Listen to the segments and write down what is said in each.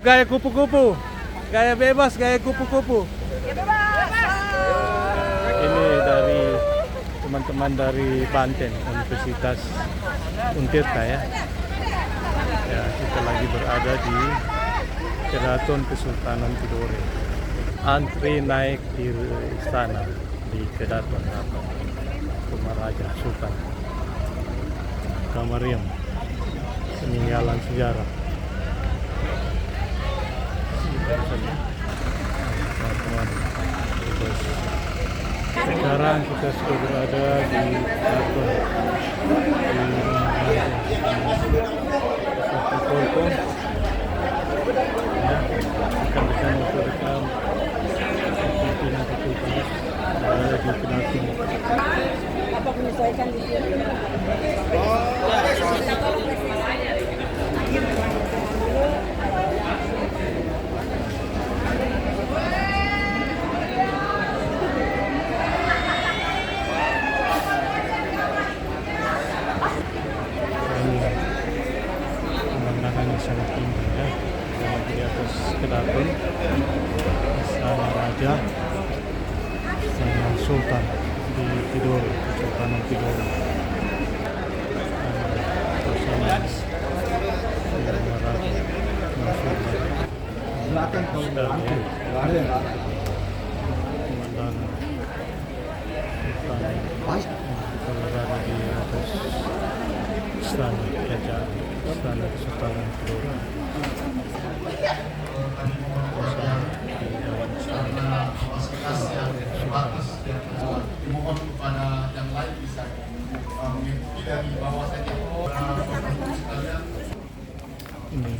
Gaya kupu-kupu, gaya bebas, gaya kupu-kupu. Ini dari teman-teman dari Banten, Universitas Untirta ya. Ya, kita lagi berada di Keraton Kesultanan Tidore. Antri naik di istana di Keraton Raja Sultan Kamariam, peninggalan sejarah. Teman-teman, sekarang kita sudah berada di Keraton Kolkom. Akan bisa memperrekam pimpinan-pimpinan ada di Keraton. Apa menyesuaikan di sini? Pemandangannya sangat indah ya. Kita di atas Keraton, Istana Raja, Istana Sultan di Tidore, Kesultanan Tidore. Belakang kalau Pemandangan kita berada di atas Istana Kerajaan, Istana Kesultanan Tidore. Mohon kepada yang lain bisa mengikuti dari bawah saja. Ini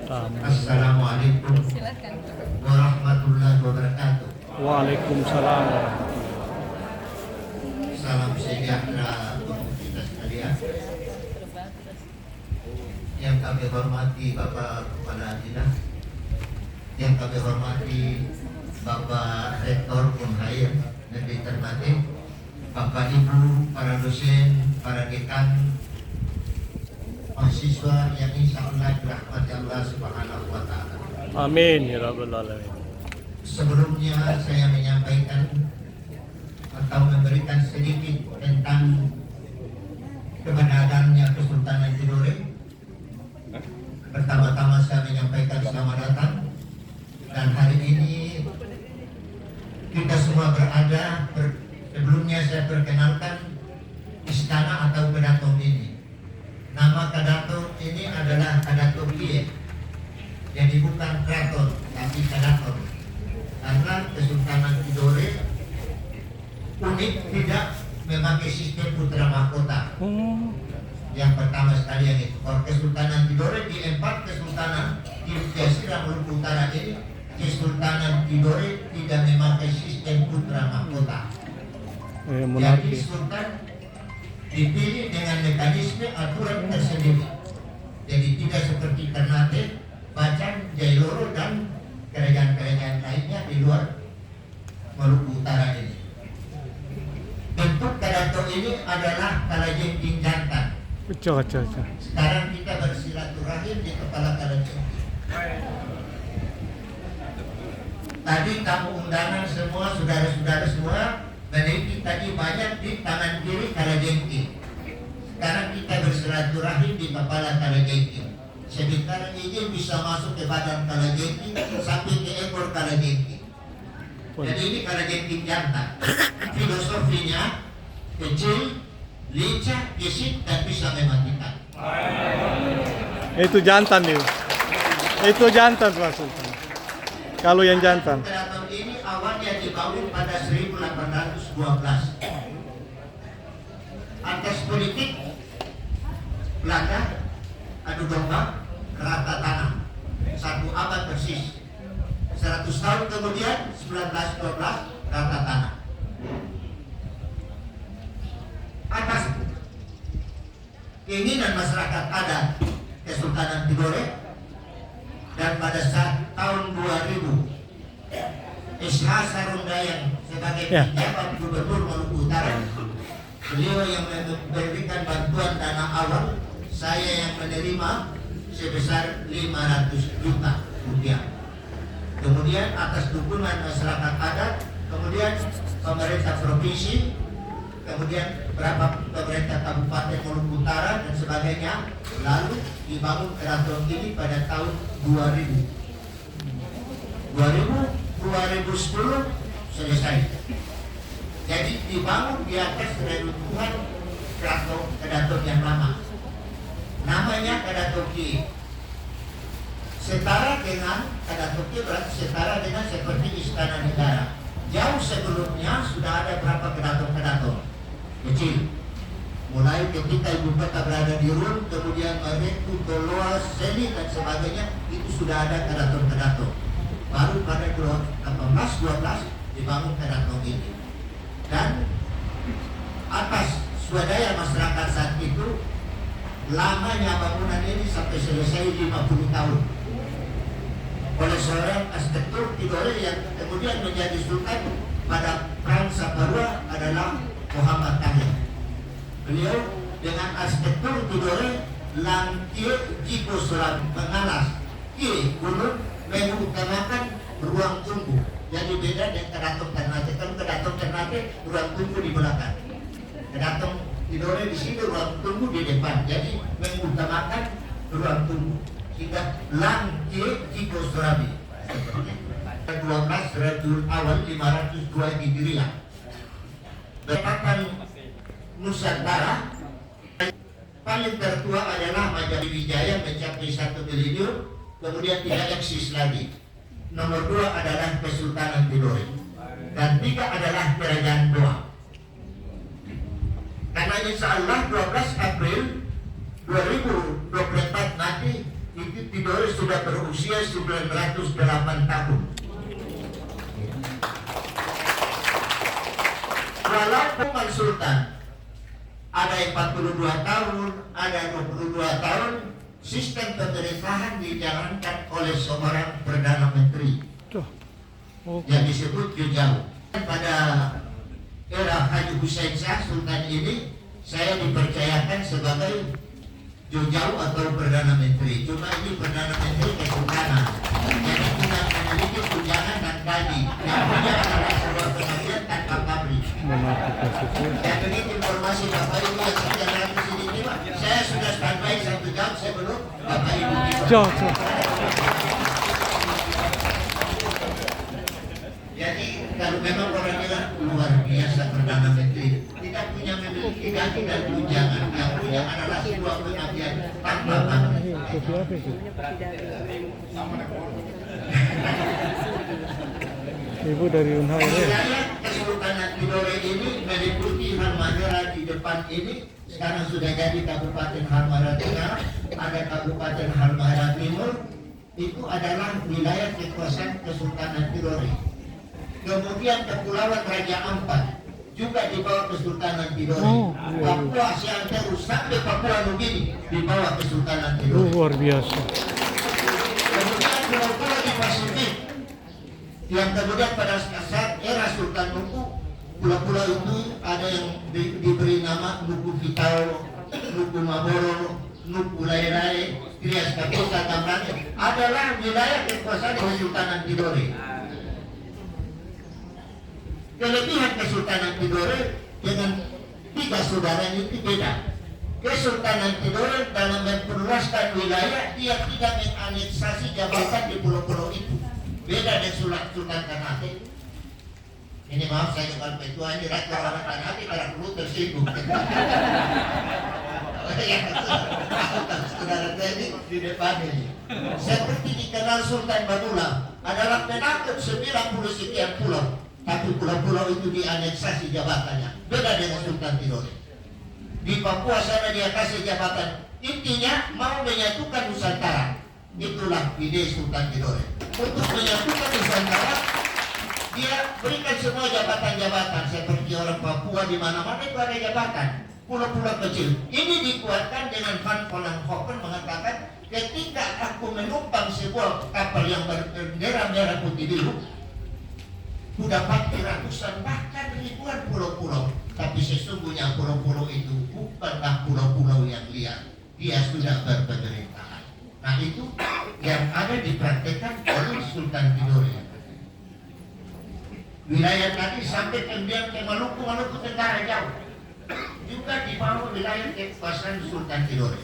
tamu. Assalamualaikum warahmatullahi wabarakatuh. Waalaikumsalam. Salam sejahtera untuk kita sekalian. Yang kami hormati Bapak Kepala Dinas, yang kami hormati Bapak Rektor Unhair Negeri Ternate, Bapak Ibu, para dosen, para dekan, mahasiswa yang insya Allah dirahmati Allah Subhanahu wa Ta'ala. Amin ya rabbal alamin. Sebelumnya saya menyampaikan atau memberikan sedikit tentang keberadaannya Kesultanan Tidore. Pertama-tama saya menyampaikan selamat datang, dan hari ini kita semua berada. Sebelumnya saya perkenalkan istana atau Keraton ini. Nama Keraton ini adalah Keraton Kie, jadi bukan keraton tapi Keraton, karena Kesultanan Tidore unik, tidak memakai sistem putra mahkota. Yang pertama sekali yang itu. Kalau Kesultanan Tidore di 4 kesultanan di Jazirah Maluku Utara ini, Kesultanan Tidore tidak memakai sistem putra mahkota. Jadi sultan dipilih dengan mekanisme aturan tersendiri. Jadi tidak seperti Ternate, Bacan, Jailoro dan kerajaan-kerajaan lainnya di luar Maluku Utara ini. Bentuk Keraton ini adalah kalajengking jantan. Sekarang kita bersilaturahim di kepala kalajengking. Tadi tamu undangan semua, saudara-saudara semua meneliti tadi banyak di tangan kiri kalajengking. Sekarang kita bersilaturahim di kepala kalajengking. Sebentar ini bisa masuk ke badan kalajengking sampai ke ekor kalajengking. Jadi ini kalajengking jantan. Filosofinya kecil, lincah, gesit, dan bisa mematikan. Itu jantan nih. Itu jantan Pak Sultan. Kalau yang jantan. Keraton ini awalnya dibangun pada 1812. Atas politik Belanda, adu domba, rata tanah. 1 abad persis. 100 tahun kemudian 1912 rata tanah. Atas keinginan masyarakat adat Kesultanan Tidore, dan pada saat tahun 2000 Isha Sarundayang sebagai penjabat Gubernur Maluku Utara, beliau yang memberikan bantuan dana awal, saya yang menerima sebesar 500 juta rupiah. Kemudian atas dukungan masyarakat adat, kemudian pemerintah provinsi, kemudian beberapa pemerintah Kabupaten Maluku Utara dan sebagainya, lalu dibangun keraton ini pada tahun 2010 selesai. Jadi dibangun di atas reruntuhan keraton yang lama. Namanya Kadatoki. Setara dengan Kadatoki berarti setara dengan seperti Istana Negara. Jauh sebelumnya sudah ada berapa keraton kecil. Mulai ketika ibu kota berada di Rum, kemudian Maretu, Toloa, Seli dan sebagainya, itu sudah ada keraton. Baru pada 1812 dibangun keraton ini. Dan atas swadaya masyarakat saat itu, lamanya bangunan ini sampai selesai 50 tahun oleh seorang arsitektur Tidore yang kemudian menjadi sultan pada perang Saparua adalah Muhammad Tahir. Beliau dengan arsitektur Tidore langkir jiko surat mengalas kiri gunung mengutamakan ruang tunggu. Jadi beda dengan keraton Ternate. Kan keraton Ternate ruang tunggu di belakang. Keraton Tidore di sini ruang tunggu di depan. Jadi mengutamakan ruang tunggu. Sehingga langkir jiko surabi. 12 Rabiul Awal 502 Hijriah. Betatan Nusantara paling tertua adalah Majapahit mencapai 1 milenium, kemudian tidak eksis lagi. Nomor 2 adalah Kesultanan Tidore, dan 3 adalah Kerajaan Goa. Karena insya Allah 12 April 2024 nanti itu Tidore sudah berusia 908 tahun. Walaupun Sultan ada yang 42 tahun, ada 22 tahun, sistem pemerintahan dijalankan oleh seorang Perdana Menteri yang disebut Jojau. Pada era Haji Hussein Shah Sultan ini, saya dipercayakan sebagai Jojau atau Perdana Menteri. Cuma ini Perdana Menteri Kesultanan, jadi tidak memiliki tunjangan dan gaji. Yang punya adalah sebuah pengadilan tanpa pabrik. Dan begitu informasi Bapak Ibu yang sekian di sini ini, saya sudah standby 1 jam sebelum Bapak Ibu tiba. Jadi kalau memang orangnya luar biasa Perdana Menteri, tidak punya memiliki gaji dan tunjangan, yang punya adalah sebuah pengabdian tanpa pabrik. Ibu dari Unhai. Wilayah Kesultanan Tidore ini meliputi Halmahera di depan ini, sekarang sudah jadi Kabupaten Halmahera Tengah, ada Kabupaten Halmahera Timur, itu adalah wilayah kekuasaan Kesultanan Tidore. Kemudian Kepulauan Raja Ampat juga di bawah Kesultanan Tidore. Papua Siantero sampai Papua Nugini di bawah Kesultanan Tidore. Luar biasa. Kemudian pulau-pulau di Pasifik yang kemudian pada saat era Sultan Nuku, pulau-pulau itu ada yang diberi nama Nuku Kitau, Nuku Maboro, Nuku Lai-Lai, Trias Kapusa, Tamrani, adalah wilayah kekuasaan Kesultanan Tidore. Kelebihan Kesultanan Tidore dengan 3 saudara itu beda. Kesultanan Tidore dalam memperluaskan wilayah, dia tidak menganeksasi jabatan di pulau-pulau itu. Beda dengan Sultan Ternate. Ini maaf saya kalau petua ini rakyat orang Ternate karena perlu tersinggung. Saudara tadi di depan ini. Seperti dikenal Sultan Badula adalah penakut 90 sekian pulau, tapi pulau-pulau itu dianeksasi jabatannya. Beda dengan Sultan Tidore. Di Papua sana dia kasih jabatan. Intinya mau menyatukan Nusantara. Itulah ide Sultan Tidore. Untuk menyatukan Nusantara, dia berikan semua jabatan-jabatan seperti orang Papua di mana-mana itu ada jabatan. Pulau-pulau kecil. Ini dikuatkan dengan Van Vollenhoven mengatakan, ketika aku menumpang sebuah kapal yang berbendera merah putih biru, ku dapat ratusan bahkan ribuan pulau-pulau. Tapi sesungguhnya pulau-pulau itu bukanlah pulau-pulau yang liar. Dia sudah berpemerintahan. Nah itu yang ada dipraktekkan oleh Sultan Tidore. Wilayah tadi sampai kemudian ke Maluku Tenggara jauh juga di bawah wilayah kekuasaan Sultan Tidore.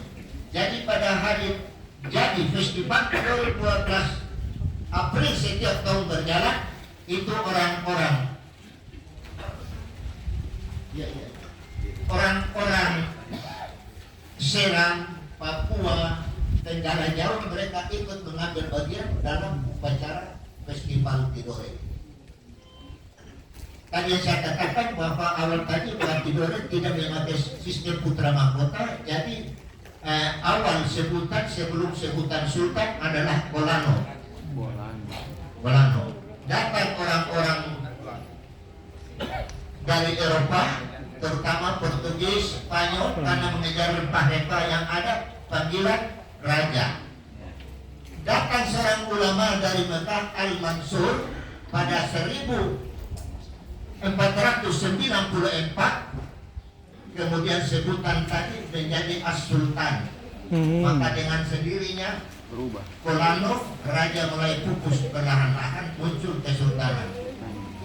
Jadi pada hari jadi festival Tidore 12 April setiap tahun berjalan, itu orang-orang Serang, Papua, Tenggara Jauh, mereka ikut mengambil bagian dalam upacara festival Tidore. Tadi yang saya katakan bahwa awal tadi bahwa Tidore tidak memakai sistem putra mahkota, jadi awal sebutan sebelum sebutan sultan adalah Bolano. Datang orang-orang dari Eropa, terutama Portugis, Spanyol, karena mengejar rempah-rempah yang ada, panggilan raja. Datang seorang ulama dari Mekah, Al-Mansur, pada 1494, kemudian sebutan tadi menjadi As-Sultan. Maka dengan sendirinya Berubah. Bolano, raja mulai pupus perlahan-lahan muncul kesultanan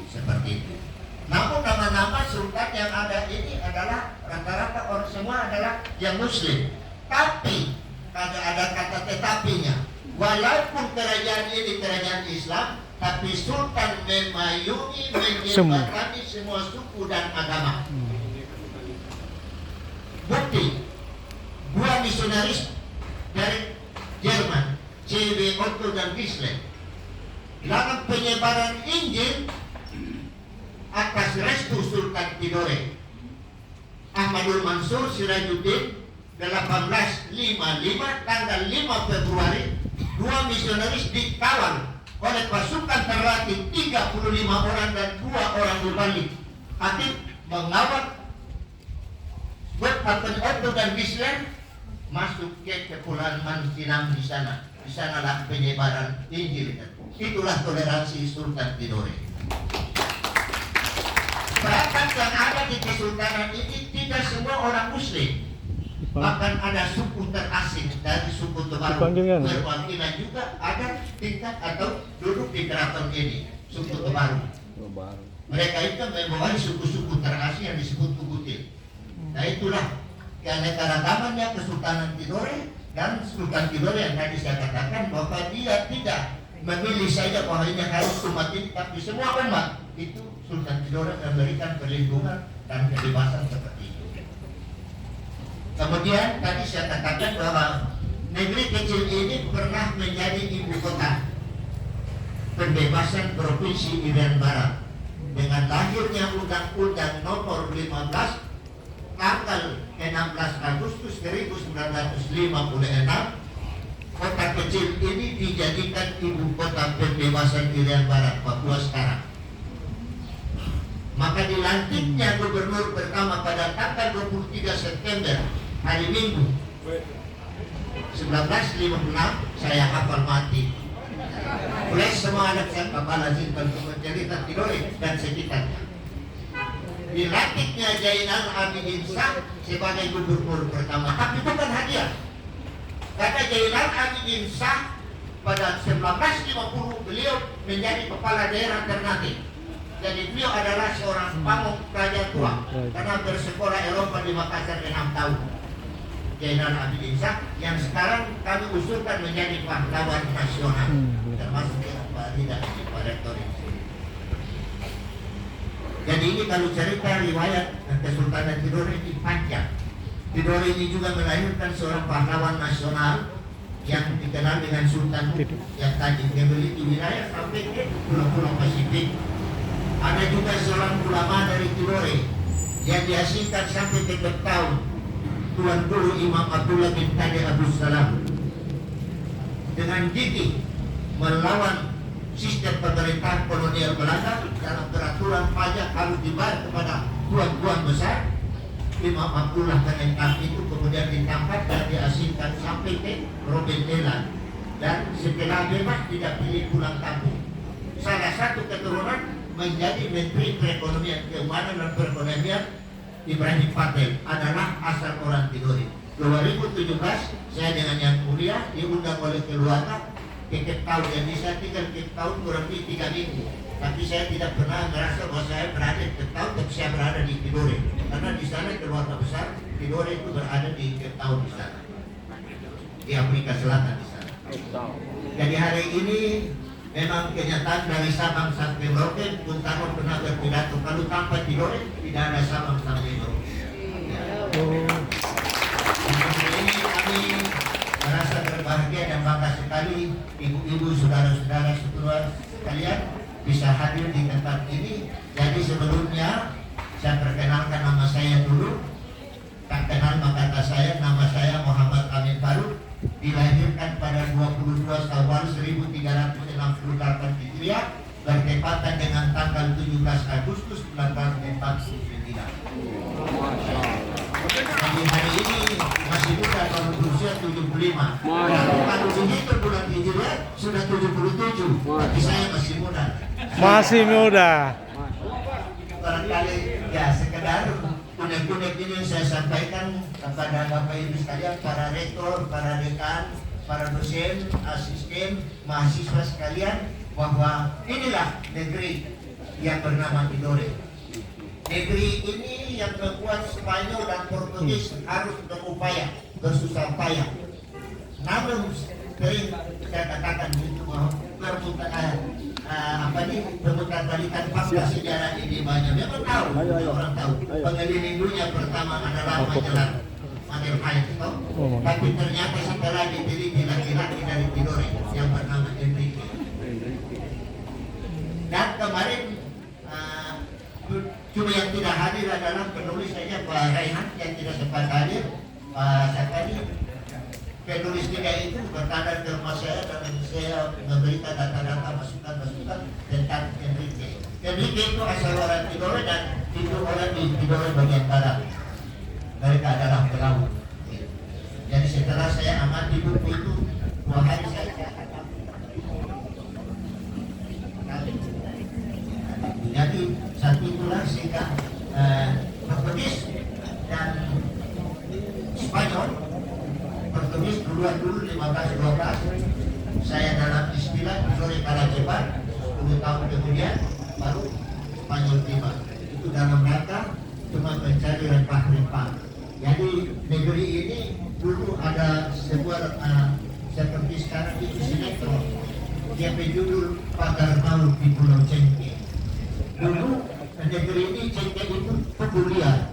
seperti itu. Namun nama-nama sultan yang ada ini adalah rata-rata orang semua adalah yang Muslim. Tapi ada kata tetapinya. Walaupun kerajaan ini kerajaan Islam, tapi sultan memayungi menjembatani semua suku dan agama. Bukti, dua misionaris dari Jerman, C.W. Otto dan Gisle, dalam penyebaran Injil atas restu Sultan Tidore, Ahmadul Mansur Sirajuddin 1855 tanggal 5 Februari, dua misionaris dikawal oleh pasukan terlatih 35 orang dan 2 orang berbalik aktif mengawal Otto dan Gisle masuk ke Kepulauan Mansinam di sana. Di sanalah penyebaran Injil. Itulah toleransi Sultan Tidore. Bahkan yang ada di kesultanan ini tidak semua orang Muslim. Bahkan ada suku terasing dari suku Tuvalu. Perwakilan juga ada tingkat atau duduk di keraton ini, suku Tuvalu. Mereka itu membawahi suku-suku terasing yang disebut Tugutil. Nah itulah keanekaragamannya Kesultanan Tidore, dan Sultan Tidore yang tadi saya katakan bahwa dia tidak memilih saja bahwa ini harus umat ini, tapi semua umat itu Sultan Tidore memberikan perlindungan dan kebebasan seperti itu. Kemudian tadi saya katakan bahwa negeri kecil ini pernah menjadi ibu kota pembebasan Provinsi Irian Barat dengan lahirnya Undang-Undang Nomor 15 tanggal 16 Agustus 1956. Kota kecil ini dijadikan ibu kota pembebasan Irian Barat, Papua sekarang. Maka dilantiknya gubernur pertama pada tanggal 23 September hari Minggu 1956, saya hafal mati. Oleh semua anak saya Bapak Lazim untuk mencerita Tidore dan sekitarnya. Dilantiknya Zainal Abidin Shah sebagai gubernur pertama, tapi bukan hadiah. Karena Zainal Abidin Shah pada 1950 beliau menjadi kepala daerah Ternate. Jadi beliau adalah seorang pamong raja tua karena bersekolah Eropa di Makassar 6 tahun. Zainal Abidin Shah yang sekarang kami usulkan menjadi pahlawan nasional, termasuk Pak Rida di Pak Rektor ini. Jadi ini kalau cerita riwayat Kesultanan Tidore ini panjang. Tidore ini juga melahirkan seorang pahlawan nasional yang dikenal dengan Sultan yang tadi memiliki wilayah sampai ke pulau-pulau Pasifik. Ada juga seorang ulama dari Tidore yang dihasilkan sampai ke Cape Town, Tuan Guru Imam Abdullah bin Tadi Abu Salam, dengan gigih melawan sistem pemerintahan kolonial Belanda dalam peraturan pajak harus dibayar kepada tuan-tuan besar. Imam Abdullah Kemenang itu kemudian ditangkap dan diasingkan sampai ke Robben Island, dan setelah bebas tidak pilih pulang kampung. Salah satu keturunan menjadi Menteri Perekonomian, Keuangan dan Perekonomian Ibrahim Patel adalah asal orang Tidore. 2017 saya dengan yang mulia diundang oleh keluarga ke Cape Town. Jadi saya tinggal Cape Town kurang lebih 3 minggu. Tapi saya tidak pernah merasa bahwa saya berada di Cape Town, tapi saya berada di Tidore. Karena di sana keluarga besar Tidore itu berada di Cape Town di sana, di Afrika Selatan di sana. Jadi hari ini memang kenyataan dari Sabang sampai Merauke, Bung Karno pernah berpidato kalau tanpa Tidore tidak ada Sabang sampai Merauke. Ini kami merasa berbahagia dan bangga sekali ibu-ibu, saudara-saudara sekalian bisa hadir di tempat ini. Jadi sebelumnya saya perkenalkan nama saya dulu. Tak kenal maka kata saya, nama saya Muhammad Amin Faruk, dilahirkan pada 22 Syawal 1368 Hijriah, bertepatan dengan tanggal 17 Agustus 1849. Jadi hari ini masih muda, baru berusia 75. Kalau begitu bulan Hijriah sudah 77, tapi saya masih muda. Masih muda. Barangkali ya sekedar unek-unek ini saya sampaikan kepada Bapak Ibu sekalian, para rektor, para dekan, para dosen, asisten, mahasiswa sekalian, bahwa inilah negeri yang bernama Tidore. Negeri ini yang membuat Spanyol dan Portugis harus berupaya, bersusah payah. Namun sering saya katakan itu bahwa permutabalikan fakta sejarah ini banyak. Memang tahu, orang tahu. Pengeliling dunia pertama adalah Magellan, tapi ternyata setelah diteliti laki-laki dari Tidore yang bernama Enrique. Dan kemarin cuma yang tidak hadir adalah penulis saja, Pak Raihan, yang tidak sempat hadir. Pak Sakari, penulis tiga itu bertanda ke rumah saya dan saya memberikan data-data masukan tentang Enrique. Enrique itu asal orang Tidore dan itu orang di Tidore bagian barat. Mereka adalah pelaut. Jadi setelah saya amati buku itu, 2 hari saya jadi satu itulah sehingga Portugis dan Spanyol. Portugis duluan 15-12, saya dalam istilah Tidore kalah cepat, 10 tahun kemudian baru Spanyol tiba. Itu dalam rangka cuma mencari rempah-rempah. Jadi negeri ini dulu ada sebuah seperti sekarang itu sinetron, dia berjudul Pagar Maut di Pulau Cengke. Dulu negeri ini Cengke itu pedulian,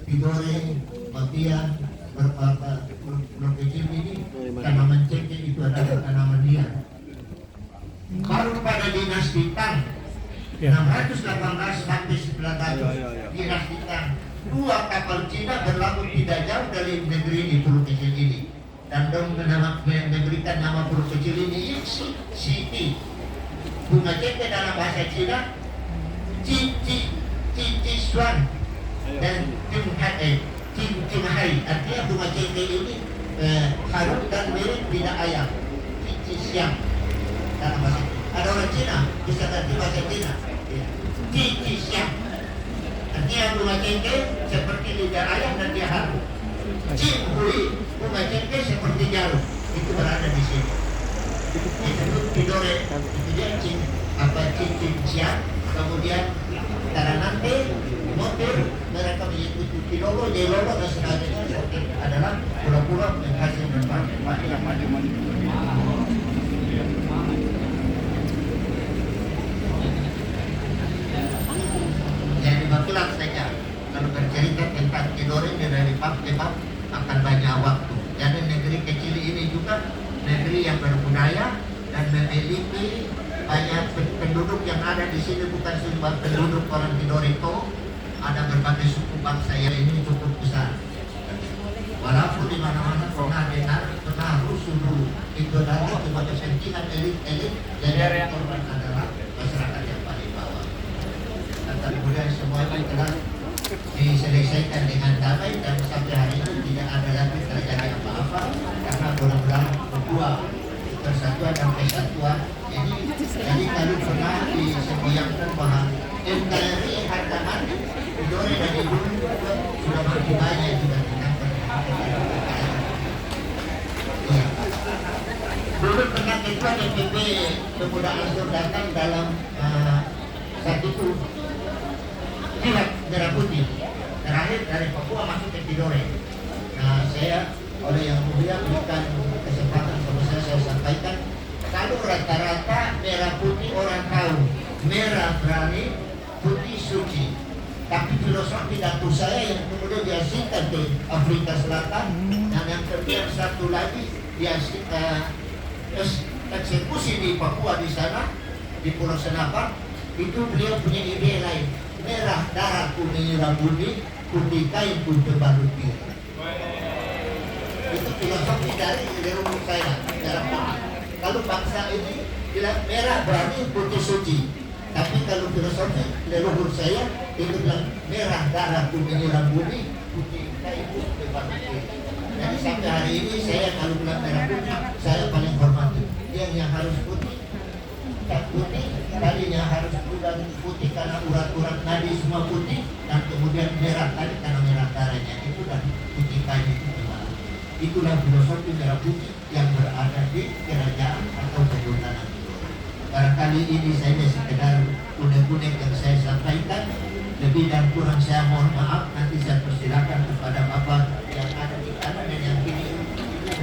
Tidore, Bagian, Pulau kecil ini tanaman Cengke itu adalah tanaman liar. Baru pada dinasti Tang 618 sampai 900 dinasti Tang, 2 kapal Cina berlabuh tidak jauh dari negeri ini, Pulau kecil ini, dan memberikan nama Pulau kecil ini City. Bunga Cengke dalam bahasa Cina Cici Swan dan Cinghai, artinya bunga Cengke ini harum dan mirip bina ayam. Cici Siang dalam bahasa. Ada orang Cina bisa ngerti bahasa Cina. Cici Siang artinya bunga Cengke seperti lidah ayam dan dia harum. Cinhui, bunga Cengke seperti jarum, itu berada di sini. Itu Tidore, itu dia Cici Siang. Kemudian Taranante, Motor, mereka mengikuti Tilolo, Jelolo dan sebagainya adalah pulau-pulau yang hasil rempah-rempah. Jadi bagilah saja kalau bercerita tentang Tidore dari bab-bab akan banyak waktu. Jadi negeri kecil ini juga negeri yang berbudaya dan memiliki banyak penduduk yang ada di sini, bukan cuma penduduk orang Tidore itu, ada berbagai suku bangsa yang ini cukup besar. Walaupun di mana-mana pernah dengar, pernah rusuh dulu, itu adalah cuma kepentingan elit-elit, jadi korban adalah masyarakat yang paling bawah. Dan kemudian semua itu telah diselesaikan dengan damai dan sampai hari ini tidak ada lagi terjadi apa-apa karena benar-benar berdua persatuan dan kesatuan. Jadi kalau pernah disembayangkan bahwa NKRI harga mati, Tidore dan Ibu sudah makin banyak juga ditangkap. Iya. Dulu pernah ketua DPP Pemuda Ansur datang dalam saat itu jilat merah putih terakhir dari Papua masuk ke Tidore. Nah, saya oleh yang mulia berikan kesempatan sama saya sampaikan kalau rata-rata merah putih orang tahu merah berani, putih suci. Tapi filosofi dapur saya yang kemudian diasingkan ke Afrika Selatan dan yang kemudian satu lagi eksekusi di Papua di sana di Pulau Senapan itu beliau punya ide lain, merah darah kuning rambutnya putih kain pun berbalut biru. Itu filosofi dari leluhur saya merah putih. Kalau bangsa ini bilang merah berani putih suci, tapi kalau filosofi leluhur saya itu bilang merah darah kuning rambutnya putih kain pun berbalut biru. Jadi sampai hari ini saya kalau bilang merah putih saya paling hormati yang harus putih. Putih tadinya harus putih karena urat-urat nadi semua putih dan kemudian merah tadi karena merah darahnya itu dan putih kain itu gimana? Itulah filosofi merah putih yang berada di kerajaan atau kesultanan itu. Barangkali ini saya sekedar unek-unek yang saya sampaikan, lebih dan kurang saya mohon maaf.